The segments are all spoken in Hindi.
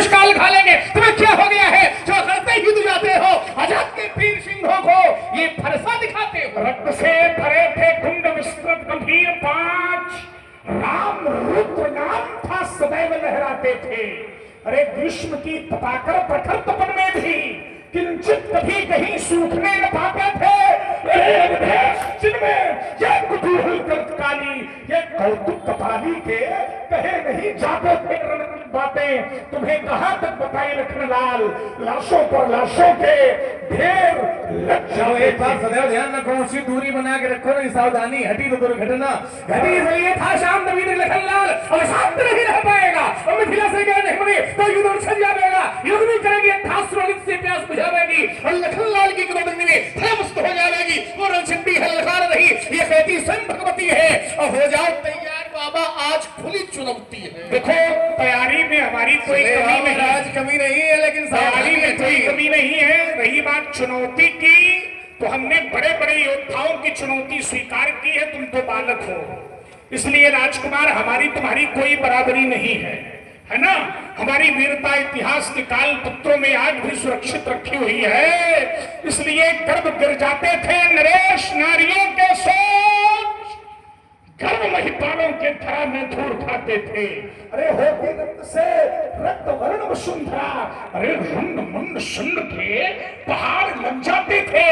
दुष्काल खा लेंगे। तुम्हें क्या हो गया है जो करते ही तो जाते हो? आजाद के तीर सिंहों को ये फरसा दिखाते हो। रक्त से भरे थे कुंड विस्तृत गंभीर पांच, राम रुद्र नाम था सदैव लहराते थे। अरे ग्रीष्म की तपाकर प्रखर तपन में भी किंचित कभी कहीं सूखने न पाते थे। जिनमें यह कुतूहल काली, ये कौतुक कपाली के कहे नहीं जाते थे बातें। तुम्हें कहां तक बताए लखनलाल, लाशों पर लाशों के ढेर लग जाए। एक बात सदैव ध्यान रखो, उसी दूरी बना के रखो, नहीं सावधानी हटी तो दुर्घटना घटी। इसलिए था शाम नवीन लखनलाल अब शांत नहीं रह पाएगा। अब मिथिला से गए नहीं बने तो युद्ध छल जाएगा। युद्ध भी करेंगे से प्यास बुझावेगी और लखनलाल की क्रोधनी में धमस्त हो जाएगी। वो रणछिंडी हलकार नहीं, ये कहती स्वयं भगवती है। और हो जाओ तैयार बाबा, आज खुली चुनौती है। देखो तैयारी में हमारी कोई कमी नहीं, आज कमी नहीं है, लेकिन तैयारी में कोई कमी नहीं है। रही बात चुनौती की, तो हमने बड़े बड़े योद्धाओं की चुनौती स्वीकार की है। तुम तो बालक हो, इसलिए राजकुमार हमारी तुम्हारी कोई बराबरी नहीं है ना। हमारी वीरता इतिहास के काल पत्रों में आज भी सुरक्षित रखी हुई है। इसलिए गर्भ गिर जाते थे नरेश नारियों के सोच, गर्भ महिपालों के धरा में धूल खाते थे। अरे होती रक्त से रक्त वर्ण वसुंधरा, अरे रंग मंड सुंड के पहाड़ लग जाते थे।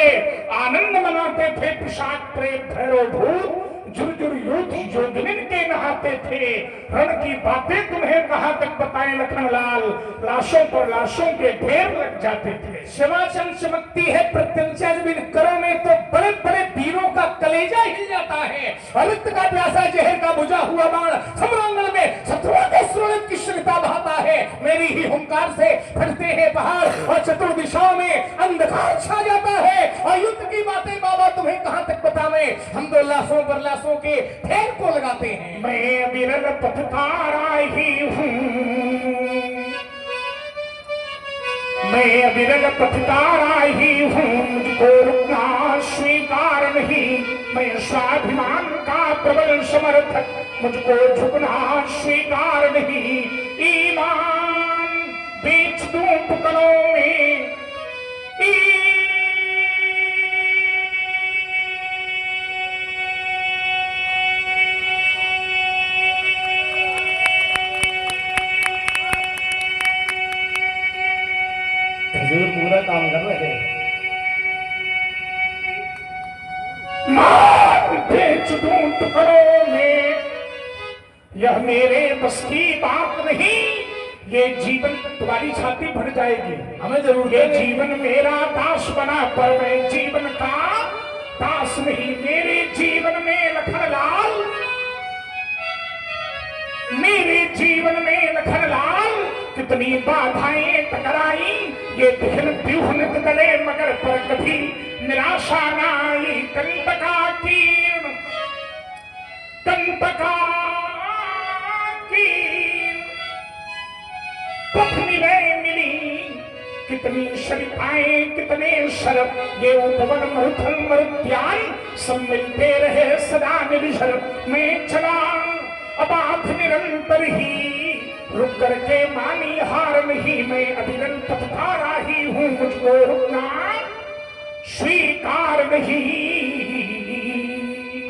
आनंद मनाते थे पिशाच प्रेत भैरव भूत, जुर्जुर युद्ध योगिन के नहाते थे। रण की बातें तुम्हें कहां तक बताएं लखनलाल, लाशों पर लाशों के ढेर लग जाते थे। क्षमाचन चमकती है प्रत्यंचा जब इन करों में, तो बड़े बड़े वीरों का कलेजा हिल जाता है। अरित का प्यासा जहर का बुझा हुआ बाण सम्रांगण में शत्रुओं के स्रोत की श्रिता बहाता है। मेरी ही हुंकार से फटते हैं पहाड़ और चतुर दिशाओं में अंधकार छा जाता है। और युद्ध की बातें बाबा तुम्हें कहां तक बतावें, हम तो लाशों पर लाशों के ढेर को लगाते हैं। मैं विरल पथकारा ही हूँ, मैं विरल पथकारा ही हूँ, मुझको रुकना स्वीकार नहीं। मैं स्वाभिमान का प्रबल समर्थक, मुझको झुकना स्वीकार नहीं। ईमान बेच दूं टुकड़ों में, पूरा काम कर रहे हैं। मान बेच दूं टुकड़ों में, यह मेरे बस की बात नहीं। ये जीवन तुम्हारी छाती भर जाएगी, हमें जरूर। ये जीवन मेरा दास बना, पर मैं जीवन का दास नहीं। मेरे जीवन में लखनलाल, मेरे जीवन में लखनलाल कितनी बाधाएं टकराई। ये दिखन व्यूह नित गले, मगर पर कभी निराशा न आई। कंटका कीर्ण, कंटका कीर्ण पत्नी में मिली, कितनी शरिताएं कितने शरफ। ये उपवन मरुथल मरुद्यान सब मिलते रहे सदा निर्झर। मैं चला अबाध निरंतर ही, रुक करके मानी हार नहीं। मैं अविरल पथकारा ही हूँ, मुझको रुकना स्वीकार नहीं।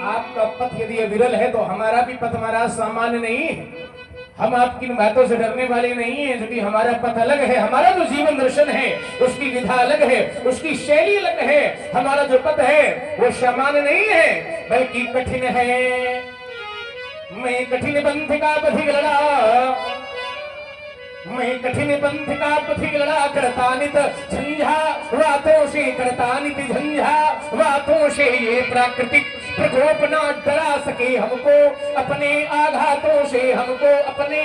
आपका पथ यदि अविरल है तो हमारा भी पथ महाराज सामान्य नहीं है। हम आपकी बातों से डरने वाले नहीं है, क्योंकि हमारा पथ अलग है। हमारा जो जीवन दर्शन है उसकी विधा अलग है, उसकी शैली अलग है। हमारा जो पथ है वो सामान्य नहीं है, बल्कि कठिन है। मैं कठिन पंथ का पथिक लड़ा, मैं कठिन पंथ का पथिक लड़ा। करता नित झंझा वातों से, करता नित झंझा वातों से। ये प्राकृतिक प्रकोप ना डरा सके हमको अपने आघातों से, हमको अपने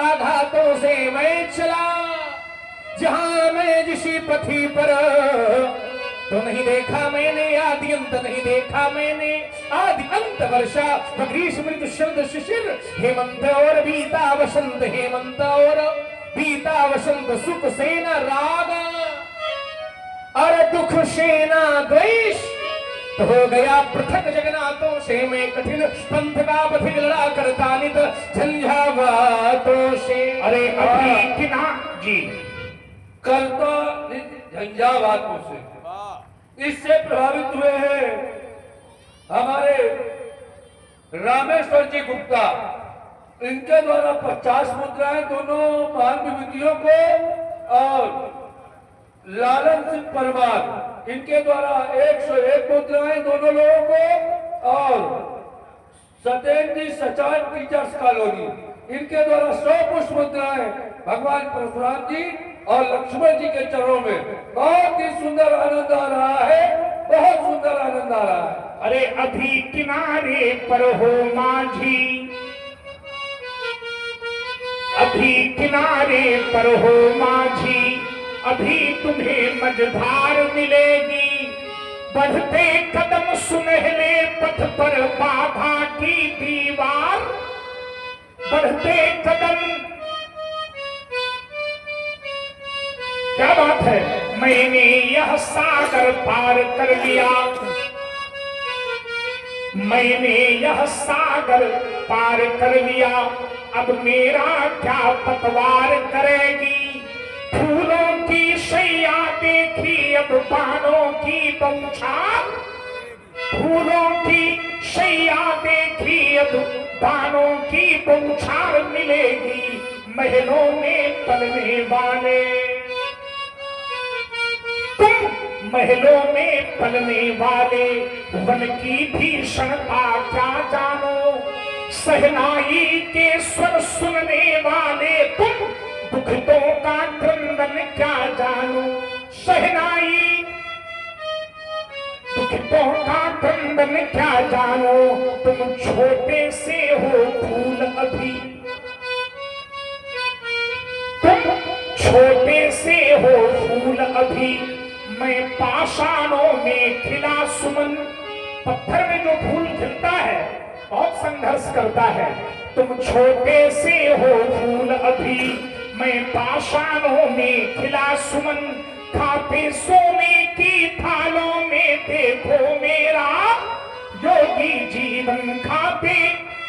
आघातों से। मैं चला जहां मैं जिस पथी पर, तो नहीं देखा मैंने आदि अंत, नहीं देखा मैंने आदि अंत। वर्षा ग्रीष्म मृत शरद शिशिर, हेमंत और बीता वसंत, हेमंत और बीता वसंत। सुख सेना राग और दुख सेना द्वेष, तो हो गया पृथक जगन्नाथों से मैं कठिन पंथ का पथिक लड़ा करता नित झंझावातों से। अरे अभी किना जी कल तो झंझावातों से इससे प्रभावित हुए हैं हमारे रामेश्वर जी गुप्ता। इनके द्वारा 50 मुद्राएं दोनों महान विभूतियों को और लालन सिंह परमार इनके द्वारा 101 मुद्राएं दोनों लोगों को और सत्येंद्र जी सचान टीचर्स कॉलोनी इनके द्वारा 100 पुष्प मुद्राएं भगवान परशुराम जी और लक्ष्मण जी के चरणों में। बहुत ही सुंदर आनंद आ रहा है, बहुत सुंदर आनंद आ रहा है। अरे अभी किनारे पर हो माझी, अभी किनारे पर हो माझी, अभी तुम्हें मझधार मिलेगी। बढ़ते कदम सुनहले पथ पर बाधा की दीवार, बढ़ते कदम। क्या बात है, मैंने यह सागर पार कर लिया, मैंने यह सागर पार कर लिया। अब मेरा क्या पतवार करेगी। फूलों की शैया देखी अब बाणों की बौछार, फूलों की शैया देखी अब बाणों की बौछार मिलेगी। महलों में पलने वाले तुम, महलों में पलने वाले वन की भीषणता क्या जानो। सहनाई के स्वर सुनने वाले तुम, दुखों का क्रंदन क्या जानो। सहनाई दुखों का क्रंदन क्या जानो। तुम छोटे से हो फूल अभी, तुम छोटे से हो फूल अभी। मैं पाषाणों में खिला सुमन, पत्थर में जो फूल खिलता है बहुत संघर्ष करता है। तुम छोटे से हो फूल अभी, मैं पाषाणों में खिला सुमन। खाते सोने की थालों में देखो मेरा योगी जीवन, खाते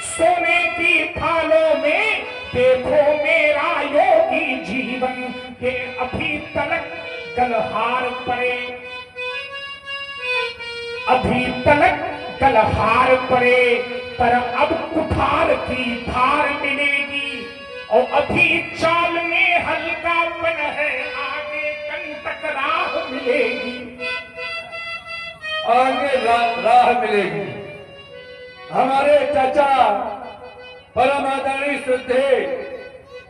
सोने की थालों में देखो मेरा योगी जीवन। ये अभी तलक गलहार पड़े, अभी तलक गलहार पड़े, पर अब कुठार की धार मिलेगी। और अभी चाल में हल्कापन है, आगे कंटक राह मिलेगी, आगे राह मिलेगी। हमारे चाचा परम आदरणीय श्रद्धेय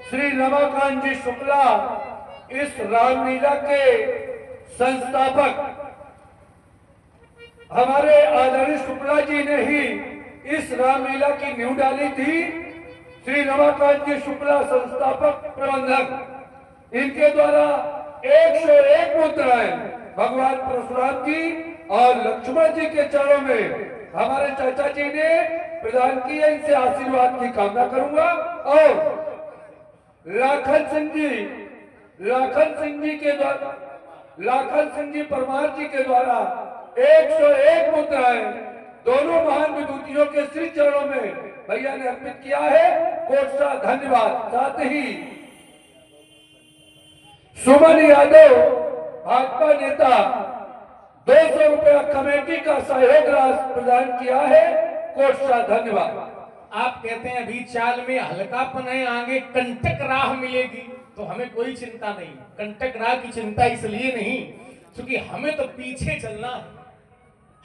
श्री रमाकांत जी शुक्ला, इस रामलीला के संस्थापक हमारे आदरणीय शुक्ला जी ने ही इस रामलीला की नींव डाली थी। श्री रमाकांत जी शुक्ला संस्थापक प्रबंधक, इनके द्वारा 101 मुद्राएं भगवान परशुराम जी और लक्ष्मण जी के चरणों में हमारे चाचा जी ने प्रदान की है। इनसे आशीर्वाद की कामना करूंगा। और लाखन सिंह जी के द्वारा, लाखन सिंह जी परमार जी के द्वारा 101 मुद्राएं दोनों महान विभूतियों के श्री चरणों में भैया ने अर्पित किया है। कोट सा धन्यवाद। साथ ही सुमन यादव भाजपा नेता 200 रुपया कमेटी का सहयोग राशि प्रदान किया है। कोट सा धन्यवाद। आप कहते हैं अभी चाल में हल्कापन है, आगे कंटक राह मिलेगी, तो हमें कोई चिंता नहीं। कंटक राह की चिंता इसलिए नहीं क्योंकि हमें तो पीछे चलना है।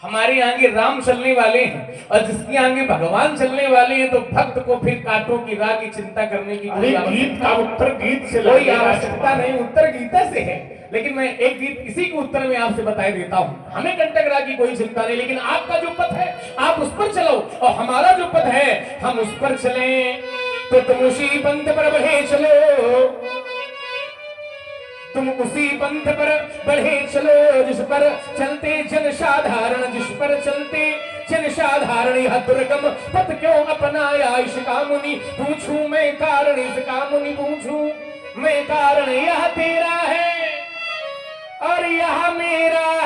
हमारे आगे राम चलने वाले हैं और जिसके आगे भगवान चलने वाले हैं, तो भक्त को फिर कांटों की राह की चिंता करने की अरे गीत का उत्तर गीत से कोई आवश्यकता नहीं, उत्तर गीता से है। लेकिन मैं एक गीत इसी के उत्तर में आपसे बता देता हूँ। हमें कंटक राह की कोई चिंता नहीं, लेकिन आपका जो पथ है आप उस पर चलो, और हमारा जो पथ है हम उस पर चलें। तो तुम उसी पंथ पर बढ़े चलो, तुम उसी पंथ पर बढ़े चलो जिस पर चलते जन साधारण, जिस पर चलते जन साधारण। यह दुर्गम पथ क्यों अपनाया इसका मुनि पूछूं मैं कारण, इसका मुनि पूछूं मैं कारण। यह तेरा है और यह मेरा